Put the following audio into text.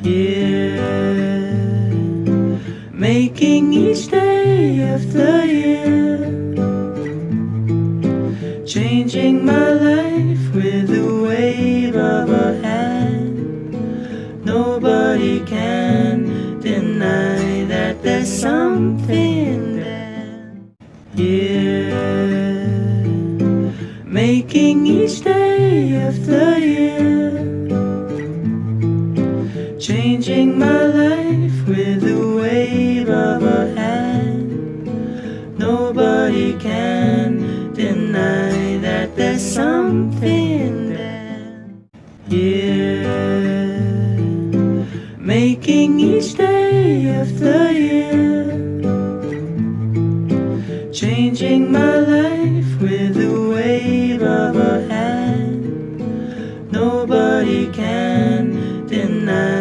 here, making each day of the year, changing my life with a wave of a hand. Nobody can deny that there's something there. Here, making each day of the year, changing my life with a wave of a hand. Nobody can deny that there's something there. Here, making each day of the year, changing my life